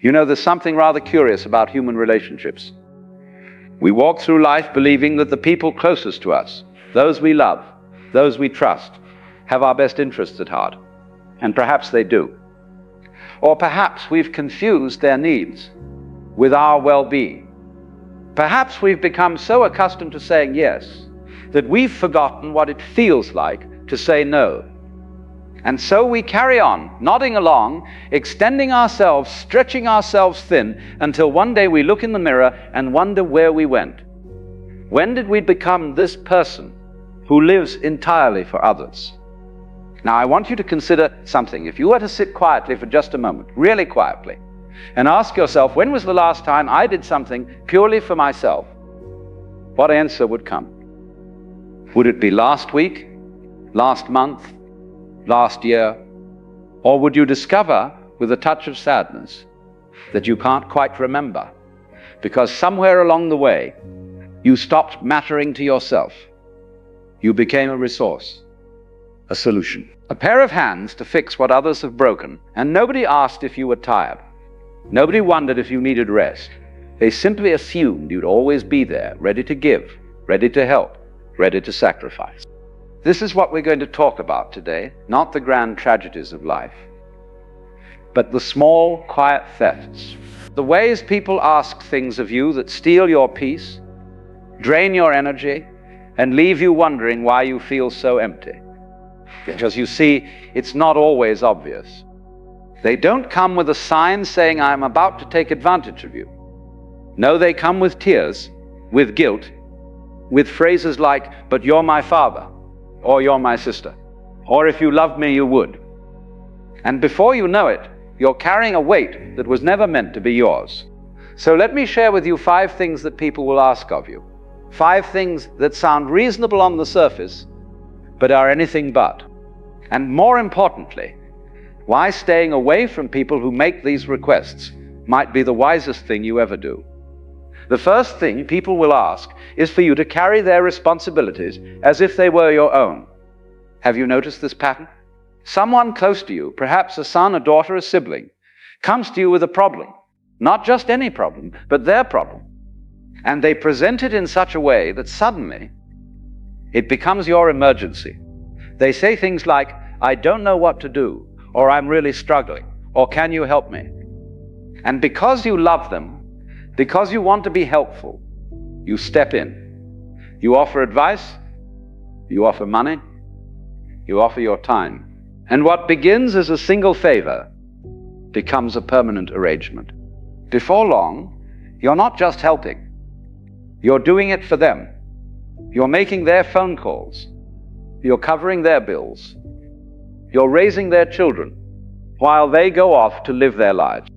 You know, there's something rather curious about human relationships. We walk through life believing that the people closest to us, those we love, those we trust, have our best interests at heart. And perhaps they do. Or perhaps we've confused their needs with our well-being. Perhaps we've become so accustomed to saying yes that we've forgotten what it feels like to say no. And so we carry on, nodding along, extending ourselves, stretching ourselves thin, until one day we look in the mirror and wonder where we went. When did we become this person who lives entirely for others? Now, I want you to consider something. If you were to sit quietly for just a moment, really quietly, and ask yourself, when was the last time I did something purely for myself? What answer would come? Would it be last week, last month, last year? Or would you discover, with a touch of sadness, that you can't quite remember, because somewhere along the way, you stopped mattering to yourself. You became a resource, a solution, a pair of hands to fix what others have broken, and nobody asked if you were tired. Nobody wondered if you needed rest. They simply assumed you'd always be there, ready to give, ready to help, ready to sacrifice. This is what we're going to talk about today, not the grand tragedies of life, but the small, quiet thefts. The ways people ask things of you that steal your peace, drain your energy, and leave you wondering why you feel so empty. Because you see, it's not always obvious. They don't come with a sign saying, I'm about to take advantage of you. No, they come with tears, with guilt, with phrases like, but you're my father, or you're my sister, or if you loved me, you would. And before you know it, you're carrying a weight that was never meant to be yours. So let me share with you 5 things that people will ask of you. 5 things that sound reasonable on the surface, but are anything but. And more importantly, why staying away from people who make these requests might be the wisest thing you ever do. The first thing people will ask is for you to carry their responsibilities as if they were your own. Have you noticed this pattern? Someone close to you, perhaps a son, a daughter, a sibling, comes to you with a problem. Not just any problem, but their problem. And they present it in such a way that suddenly it becomes your emergency. They say things like, I don't know what to do, or I'm really struggling, or can you help me? And because you love them, because you want to be helpful, you step in. You offer advice, you offer money, you offer your time. And what begins as a single favor becomes a permanent arrangement. Before long, you're not just helping, you're doing it for them. You're making their phone calls, you're covering their bills, you're raising their children while they go off to live their lives.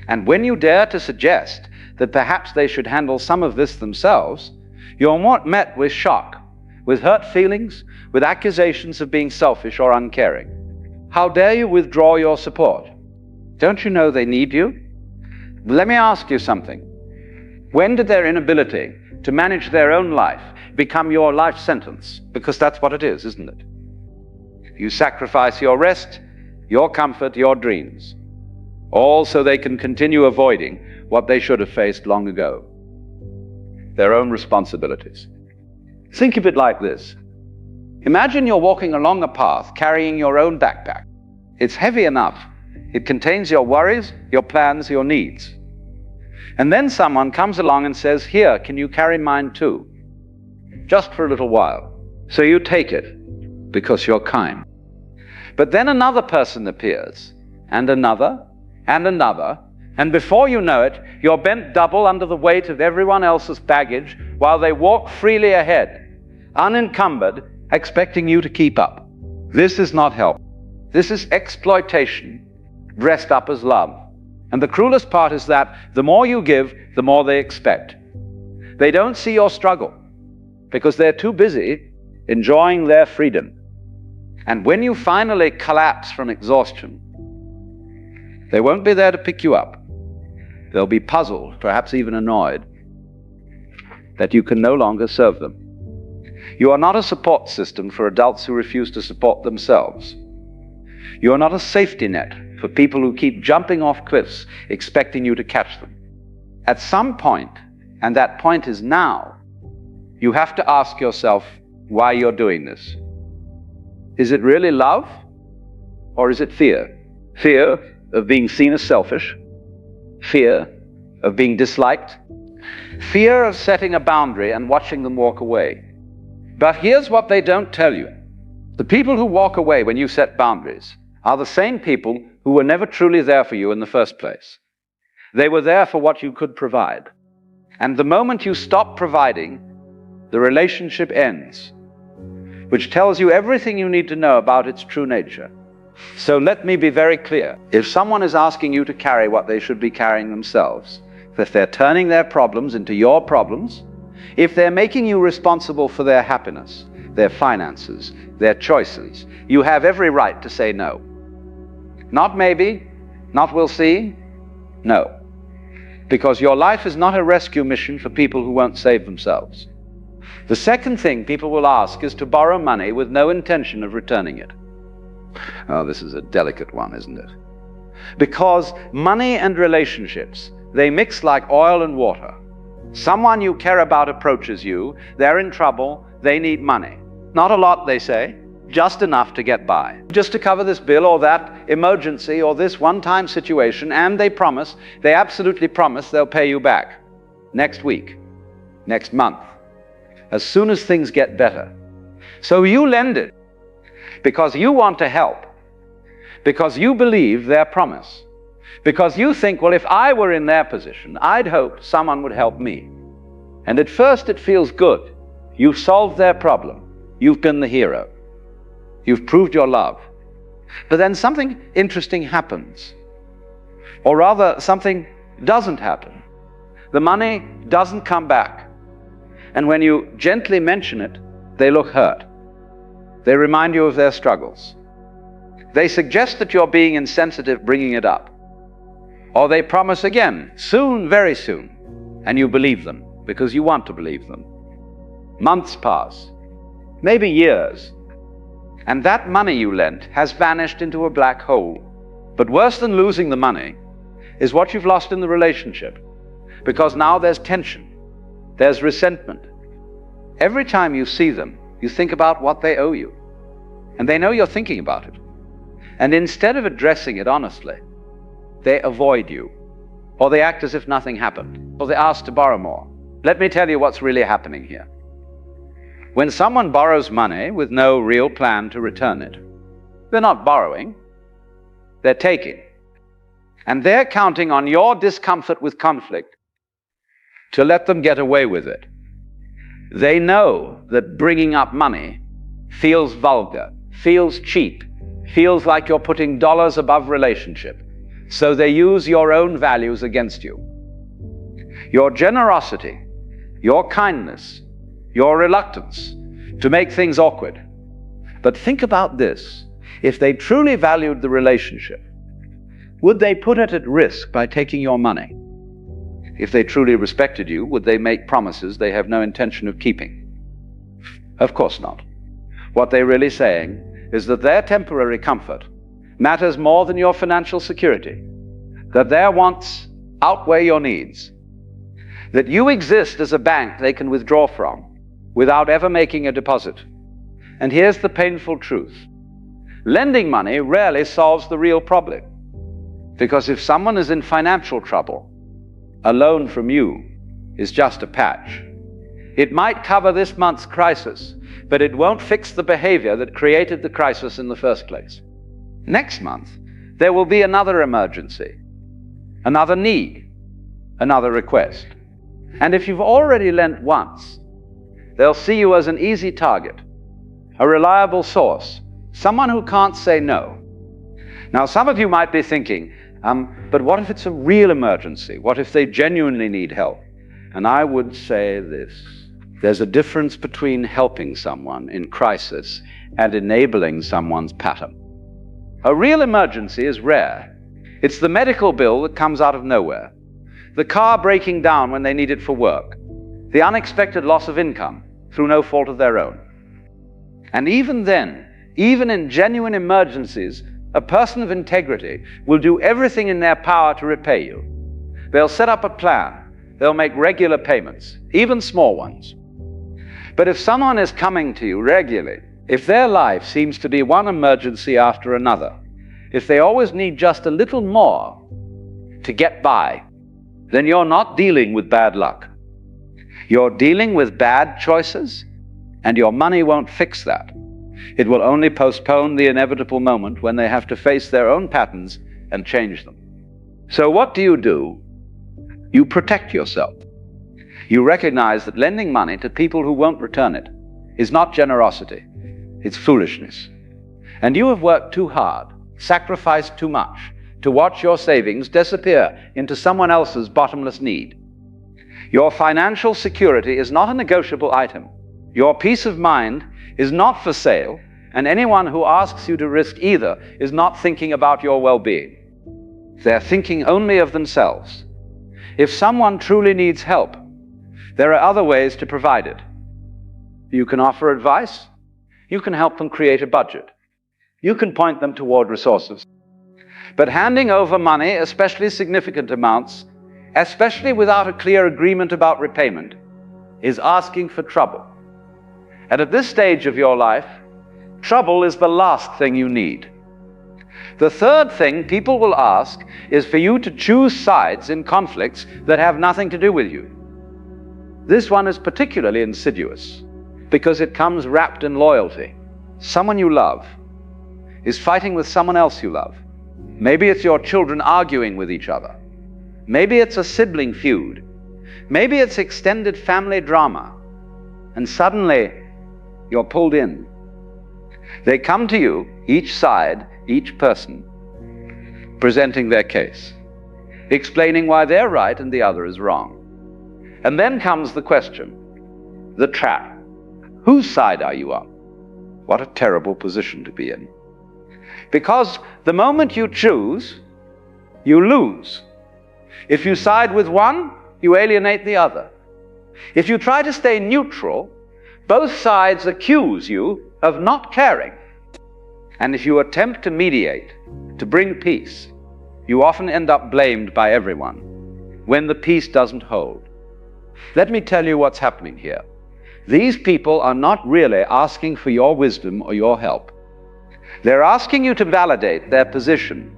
And when you dare to suggest that perhaps they should handle some of this themselves, you're met with shock, with hurt feelings, with accusations of being selfish or uncaring. How dare you withdraw your support? Don't you know they need you? Let me ask you something. When did their inability to manage their own life become your life sentence? Because that's what it is, isn't it? You sacrifice your rest, your comfort, your dreams, all so they can continue avoiding what they should have faced long ago, their own responsibilities. Think of it like this. Imagine you're walking along a path carrying your own backpack. It's heavy enough. It contains your worries, your plans, your needs. And then someone comes along and says, here, can you carry mine too? Just for a little while. So you take it because you're kind. But then another person appears, and another, and another, and before you know it, you're bent double under the weight of everyone else's baggage while they walk freely ahead, unencumbered, expecting you to keep up. This is not help. This is exploitation dressed up as love. And the cruelest part is that the more you give, the more they expect. They don't see your struggle because they're too busy enjoying their freedom. And when you finally collapse from exhaustion, they won't be there to pick you up. They'll be puzzled, perhaps even annoyed, that you can no longer serve them. You are not a support system for adults who refuse to support themselves. You are not a safety net for people who keep jumping off cliffs expecting you to catch them. At some point, and that point is now, you have to ask yourself why you're doing this. Is it really love, or is it fear? Fear of being seen as selfish, fear of being disliked, fear of setting a boundary and watching them walk away. But here's what they don't tell you. The people who walk away when you set boundaries are the same people who were never truly there for you in the first place. They were there for what you could provide. And the moment you stop providing, the relationship ends, which tells you everything you need to know about its true nature. So let me be very clear. If someone is asking you to carry what they should be carrying themselves, if they're turning their problems into your problems, if they're making you responsible for their happiness, their finances, their choices, you have every right to say no. Not maybe, not we'll see, no. Because your life is not a rescue mission for people who won't save themselves. The second thing people will ask is to borrow money with no intention of returning it. Oh, this is a delicate one, isn't it? Because money and relationships, they mix like oil and water. Someone you care about approaches you, they're in trouble, they need money. Not a lot, they say, just enough to get by. Just to cover this bill or that emergency or this one-time situation, and they absolutely promise they'll pay you back next week, next month, as soon as things get better. So you lend it because you want to help, because you believe their promise, because you think, well, if I were in their position, I'd hope someone would help me. And at first it feels good. You've solved their problem. You've been the hero. You've proved your love. But then something interesting happens. Or rather, something doesn't happen. The money doesn't come back. And when you gently mention it, they look hurt. They remind you of their struggles. They suggest that you're being insensitive bringing it up. Or they promise again, soon, very soon. And you believe them because you want to believe them. Months pass, maybe years. And that money you lent has vanished into a black hole. But worse than losing the money is what you've lost in the relationship. Because now there's tension, there's resentment. Every time you see them, you think about what they owe you. And they know you're thinking about it. And instead of addressing it honestly, they avoid you. Or they act as if nothing happened. Or they ask to borrow more. Let me tell you what's really happening here. When someone borrows money with no real plan to return it, they're not borrowing, they're taking. And they're counting on your discomfort with conflict to let them get away with it. They know that bringing up money feels vulgar, feels cheap, feels like you're putting dollars above relationship. So they use your own values against you. Your generosity, your kindness, your reluctance to make things awkward. But think about this. If they truly valued the relationship, would they put it at risk by taking your money? If they truly respected you, would they make promises they have no intention of keeping? Of course not. What they're really saying is that their temporary comfort matters more than your financial security, that their wants outweigh your needs, that you exist as a bank they can withdraw from without ever making a deposit. And here's the painful truth. Lending money rarely solves the real problem. Because if someone is in financial trouble, a loan from you is just a patch. It might cover this month's crisis, but it won't fix the behavior that created the crisis in the first place. Next month, there will be another emergency, another need, another request. And if you've already lent once, they'll see you as an easy target, a reliable source, someone who can't say no. Now, some of you might be thinking, but what if it's a real emergency? What if they genuinely need help? And I would say this. There's a difference between helping someone in crisis and enabling someone's pattern. A real emergency is rare. It's the medical bill that comes out of nowhere, the car breaking down when they need it for work, the unexpected loss of income through no fault of their own. And even then, even in genuine emergencies, A person of integrity will do everything in their power to repay you. They'll set up a plan. They'll make regular payments, even small ones. But if someone is coming to you regularly, if their life seems to be one emergency after another, if they always need just a little more to get by, then you're not dealing with bad luck. You're dealing with bad choices, and your money won't fix that. It will only postpone the inevitable moment when they have to face their own patterns and change them. So what do? You protect yourself. You recognize that lending money to people who won't return it is not generosity, it's foolishness. And you have worked too hard, sacrificed too much, to watch your savings disappear into someone else's bottomless need. Your financial security is not a negotiable item. Your peace of mind is not for sale, and anyone who asks you to risk either is not thinking about your well-being. They're thinking only of themselves. If someone truly needs help, there are other ways to provide it. You can offer advice. You can help them create a budget. You can point them toward resources. But handing over money, especially significant amounts, especially without a clear agreement about repayment, is asking for trouble. And at this stage of your life, trouble is the last thing you need. The third thing people will ask is for you to choose sides in conflicts that have nothing to do with you. This one is particularly insidious because it comes wrapped in loyalty. Someone you love is fighting with someone else you love. Maybe it's your children arguing with each other. Maybe it's a sibling feud. Maybe it's extended family drama. And suddenly, you're pulled in. They come to you, each side, each person, presenting their case, explaining why they're right and the other is wrong. And then comes the question, the trap. Whose side are you on? What a terrible position to be in. Because the moment you choose, you lose. If you side with one, you alienate the other. If you try to stay neutral, both sides accuse you of not caring. And if you attempt to mediate, to bring peace, you often end up blamed by everyone when the peace doesn't hold. Let me tell you what's happening here. These people are not really asking for your wisdom or your help. They're asking you to validate their position.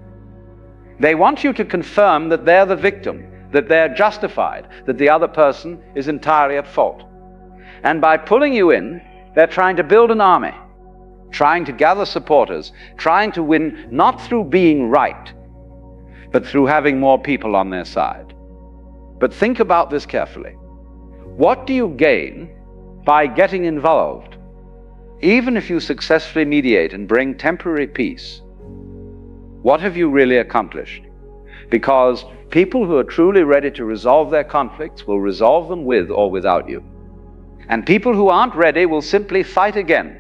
They want you to confirm that they're the victim, that they're justified, that the other person is entirely at fault. And by pulling you in, they're trying to build an army, trying to gather supporters, trying to win not through being right, but through having more people on their side. But think about this carefully. What do you gain by getting involved? Even if you successfully mediate and bring temporary peace, what have you really accomplished? Because people who are truly ready to resolve their conflicts will resolve them with or without you. And people who aren't ready will simply fight again,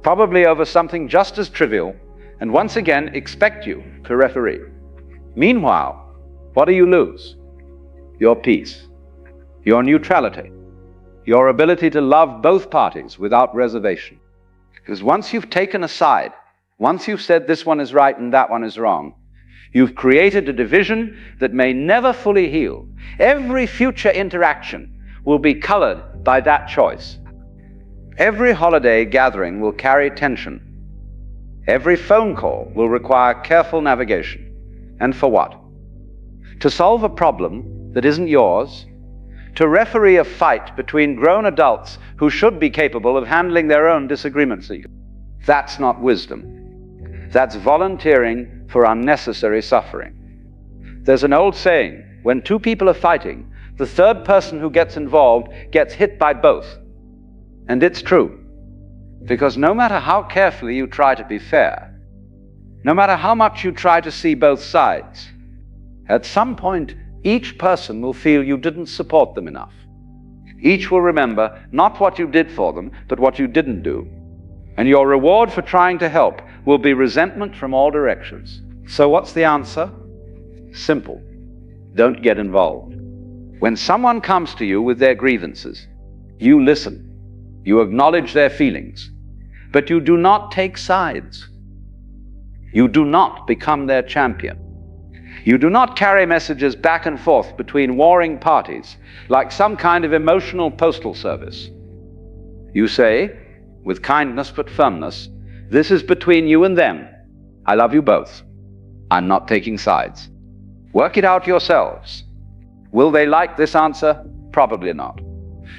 probably over something just as trivial, and once again expect you to referee. Meanwhile, what do you lose? Your peace, your neutrality, your ability to love both parties without reservation. Because once you've taken a side, once you've said this one is right and that one is wrong, you've created a division that may never fully heal. Every future interaction will be colored by that choice. Every holiday gathering will carry tension. Every phone call will require careful navigation. And for what? To solve a problem that isn't yours, to referee a fight between grown adults who should be capable of handling their own disagreements. That's not wisdom. That's volunteering for unnecessary suffering. There's an old saying, when two people are fighting, the third person who gets involved gets hit by both. And it's true. Because no matter how carefully you try to be fair, no matter how much you try to see both sides, at some point, each person will feel you didn't support them enough. Each will remember not what you did for them, but what you didn't do. And your reward for trying to help will be resentment from all directions. So what's the answer? Simple. Don't get involved. When someone comes to you with their grievances, you listen. You acknowledge their feelings, but you do not take sides. You do not become their champion. You do not carry messages back and forth between warring parties like some kind of emotional postal service. You say, with kindness but firmness, this is between you and them. I love you both. I'm not taking sides. Work it out yourselves. Will they like this answer? Probably not.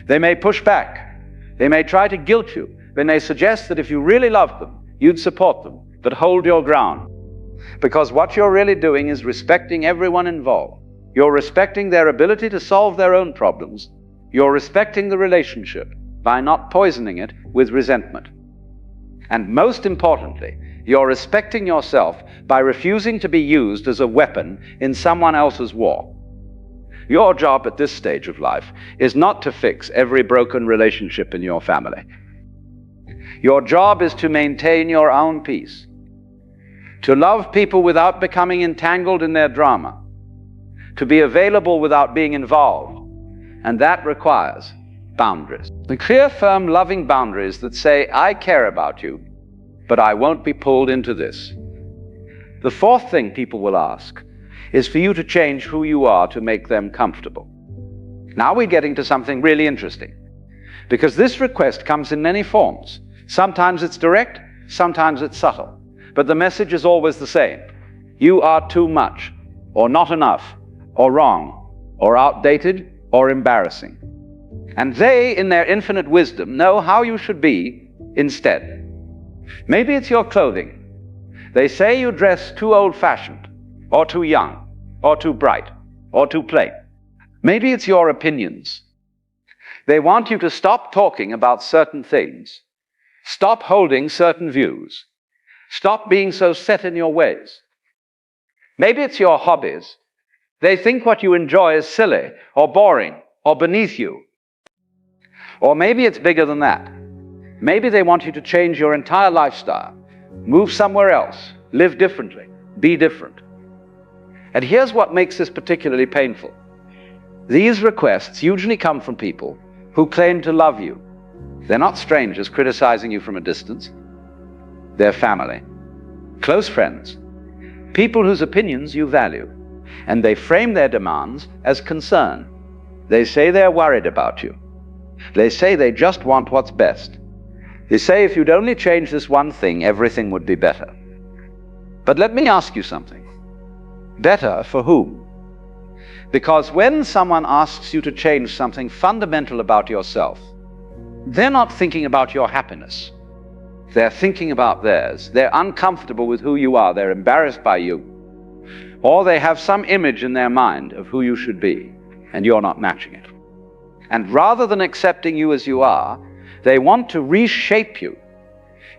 They may push back. They may try to guilt you. They may suggest that if you really loved them, you'd support them, but hold your ground. Because what you're really doing is respecting everyone involved. You're respecting their ability to solve their own problems. You're respecting the relationship by not poisoning it with resentment. And most importantly, you're respecting yourself by refusing to be used as a weapon in someone else's war. Your job at this stage of life is not to fix every broken relationship in your family. Your job is to maintain your own peace, to love people without becoming entangled in their drama, to be available without being involved, and that requires boundaries. The clear, firm, loving boundaries that say, I care about you, but I won't be pulled into this. The fourth thing people will ask is for you to change who you are to make them comfortable. Now we're getting to something really interesting, because this request comes in many forms. Sometimes it's direct, sometimes it's subtle, but the message is always the same. You are too much, or not enough, or wrong, or outdated, or embarrassing. And they, in their infinite wisdom, know how you should be instead. Maybe it's your clothing. They say you dress too old-fashioned, or too young, or too bright, or too plain. Maybe it's your opinions. They want you to stop talking about certain things, stop holding certain views, stop being so set in your ways. Maybe it's your hobbies. They think what you enjoy is silly, or boring, or beneath you. Or maybe it's bigger than that. Maybe they want you to change your entire lifestyle, move somewhere else, live differently, be different. And here's what makes this particularly painful. These requests usually come from people who claim to love you. They're not strangers criticizing you from a distance. They're family, close friends, people whose opinions you value, and they frame their demands as concern. They say they're worried about you. They say they just want what's best. They say if you'd only change this one thing, everything would be better. But let me ask you something. Better for whom? Because when someone asks you to change something fundamental about yourself, they're not thinking about your happiness. They're thinking about theirs. They're uncomfortable with who you are. They're embarrassed by you. Or they have some image in their mind of who you should be, and you're not matching it. And rather than accepting you as you are, they want to reshape you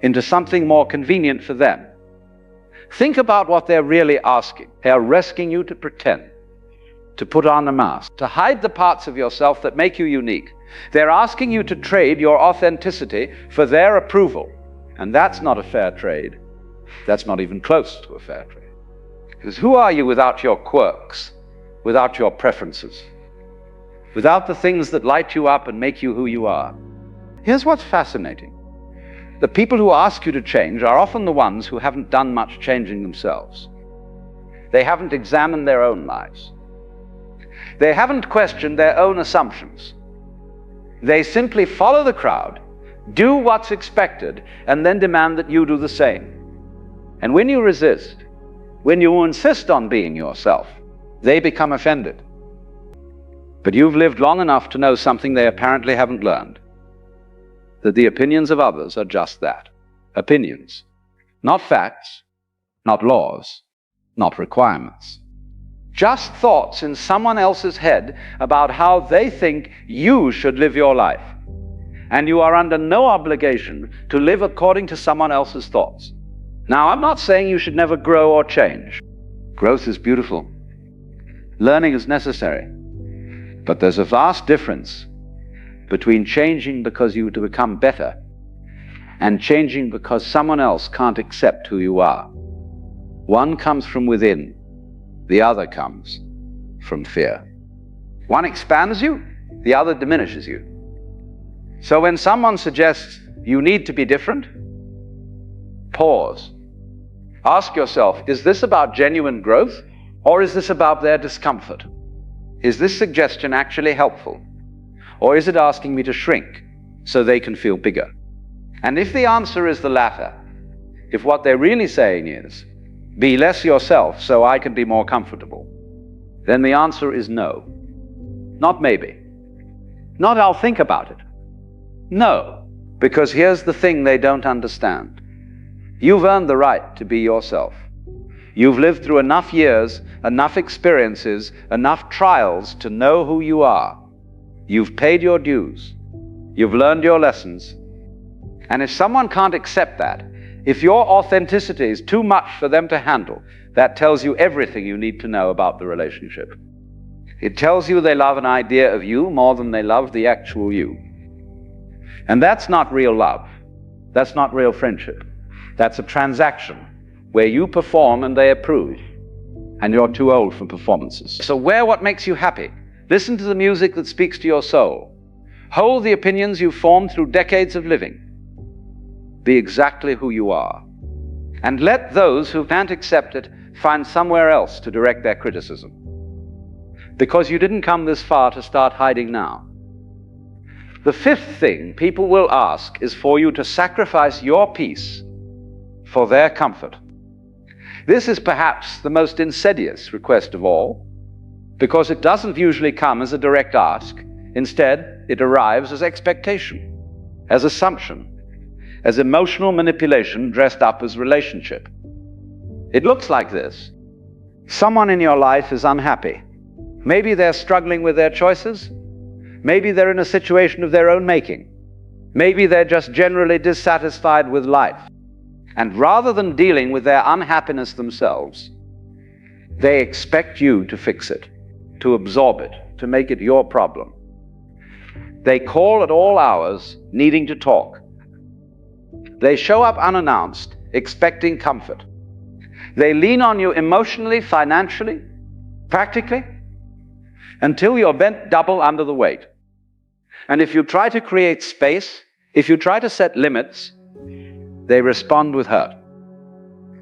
into something more convenient for them. Think about what they're really asking. They're asking you to pretend, to put on a mask, to hide the parts of yourself that make you unique. They're asking you to trade your authenticity for their approval. And that's not a fair trade. That's not even close to a fair trade. Because who are you without your quirks, without your preferences, without the things that light you up and make you who you are? Here's what's fascinating. The people who ask you to change are often the ones who haven't done much changing themselves. They haven't examined their own lives. They haven't questioned their own assumptions. They simply follow the crowd, do what's expected, and then demand that you do the same. And when you resist, when you insist on being yourself, they become offended. But you've lived long enough to know something they apparently haven't learned. That the opinions of others are just that, opinions. Not facts, not laws, not requirements. Just thoughts in someone else's head about how they think you should live your life. And you are under no obligation to live according to someone else's thoughts. Now, I'm not saying you should never grow or change. Growth is beautiful. Learning is necessary. But there's a vast difference between changing because you to become better and changing because someone else can't accept who you are. One comes from within, the other comes from fear. One expands you, the other diminishes you. So when someone suggests you need to be different, pause. Ask yourself, is this about genuine growth, or is this about their discomfort? Is this suggestion actually helpful, or is it asking me to shrink so they can feel bigger? And if the answer is the latter, if what they're really saying is, be less yourself so I can be more comfortable, then the answer is no. Not maybe. Not I'll think about it. No, because here's the thing they don't understand. You've earned the right to be yourself. You've lived through enough years, enough experiences, enough trials to know who you are. You've paid your dues. You've learned your lessons. And if someone can't accept that, if your authenticity is too much for them to handle, that tells you everything you need to know about the relationship. It tells you they love an idea of you more than they love the actual you. And that's not real love. That's not real friendship. That's a transaction where you perform and they approve. And you're too old for performances. So wear what makes you happy. Listen to the music that speaks to your soul. Hold the opinions you've formed through decades of living. Be exactly who you are. And let those who can't accept it find somewhere else to direct their criticism. Because you didn't come this far to start hiding now. The fifth thing people will ask is for you to sacrifice your peace for their comfort. This is perhaps the most insidious request of all, because it doesn't usually come as a direct ask. Instead, it arrives as expectation, as assumption, as emotional manipulation dressed up as relationship. It looks like this. Someone in your life is unhappy. Maybe they're struggling with their choices. Maybe they're in a situation of their own making. Maybe they're just generally dissatisfied with life. And rather than dealing with their unhappiness themselves, they expect you to fix it, to absorb it, to make it your problem. They call at all hours, needing to talk. They show up unannounced, expecting comfort. They lean on you emotionally, financially, practically, until you're bent double under the weight. And if you try to create space, if you try to set limits, they respond with hurt.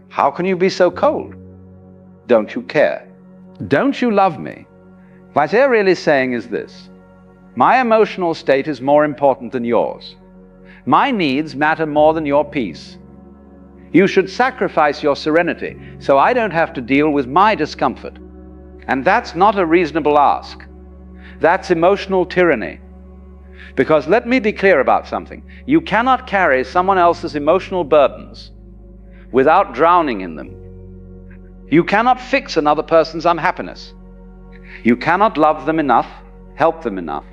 How can you be so cold? Don't you care? Don't you love me? What they're really saying is this: my emotional state is more important than yours. My needs matter more than your peace. You should sacrifice your serenity so I don't have to deal with my discomfort. And that's not a reasonable ask. That's emotional tyranny. Because let me be clear about something. You cannot carry someone else's emotional burdens without drowning in them. You cannot fix another person's unhappiness. You cannot love them enough, help them enough,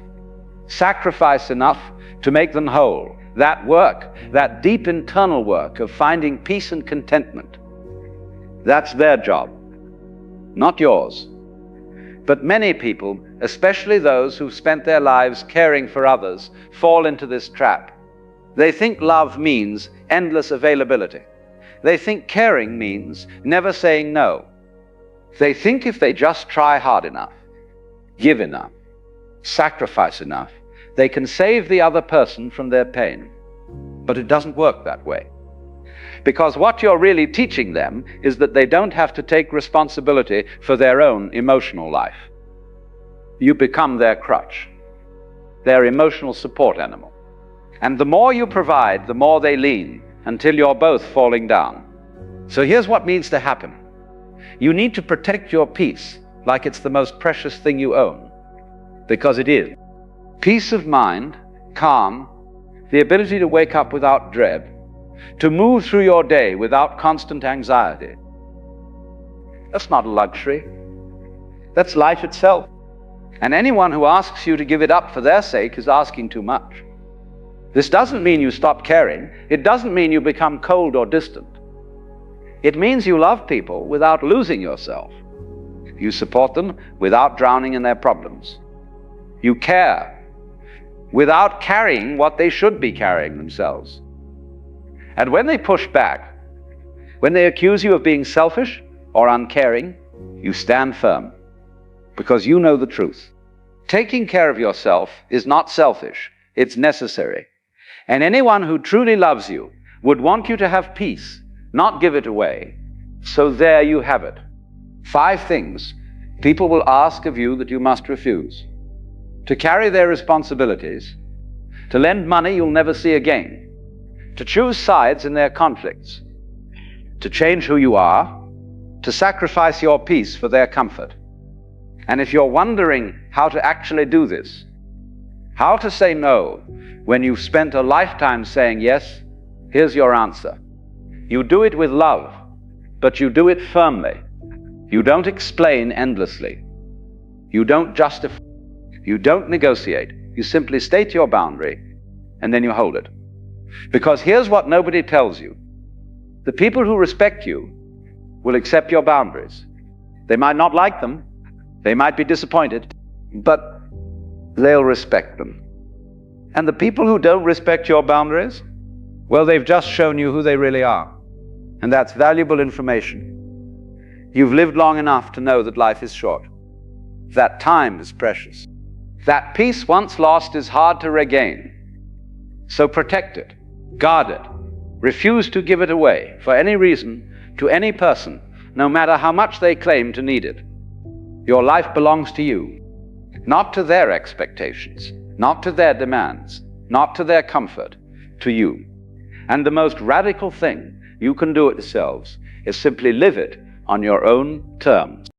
sacrifice enough to make them whole. That work, that deep internal work of finding peace and contentment, that's their job, not yours. But many people, especially those who've spent their lives caring for others, fall into this trap. They think love means endless availability. They think caring means never saying no. They think if they just try hard enough, give enough, sacrifice enough, they can save the other person from their pain. But it doesn't work that way. Because what you're really teaching them is that they don't have to take responsibility for their own emotional life. You become their crutch, their emotional support animal. And the more you provide, the more they lean, until you're both falling down. So here's what needs to happen. You need to protect your peace like it's the most precious thing you own, because it is. Peace of mind, calm, the ability to wake up without dread, to move through your day without constant anxiety. That's not a luxury. That's life itself. And anyone who asks you to give it up for their sake is asking too much. This doesn't mean you stop caring. It doesn't mean you become cold or distant. It means you love people without losing yourself. You support them without drowning in their problems. You care without carrying what they should be carrying themselves. And when they push back, when they accuse you of being selfish or uncaring, you stand firm, because you know the truth. Taking care of yourself is not selfish, it's necessary. And anyone who truly loves you would want you to have peace, not give it away. So there you have it. 5 things people will ask of you that you must refuse. To carry their responsibilities, to lend money you'll never see again, to choose sides in their conflicts, to change who you are, to sacrifice your peace for their comfort. And if you're wondering how to actually do this, how to say no when you've spent a lifetime saying yes, here's your answer. You do it with love, but you do it firmly. You don't explain endlessly. You don't justify. You don't negotiate. You simply state your boundary, and then you hold it. Because here's what nobody tells you. The people who respect you will accept your boundaries. They might not like them, they might be disappointed, but they'll respect them. And the people who don't respect your boundaries, well, they've just shown you who they really are. And that's valuable information. You've lived long enough to know that life is short, that time is precious, that peace once lost is hard to regain. So protect it, guard it, refuse to give it away for any reason to any person, no matter how much they claim to need it. Your life belongs to you, not to their expectations, not to their demands, not to their comfort, to you. And the most radical thing you can do it yourselves is simply live it on your own terms.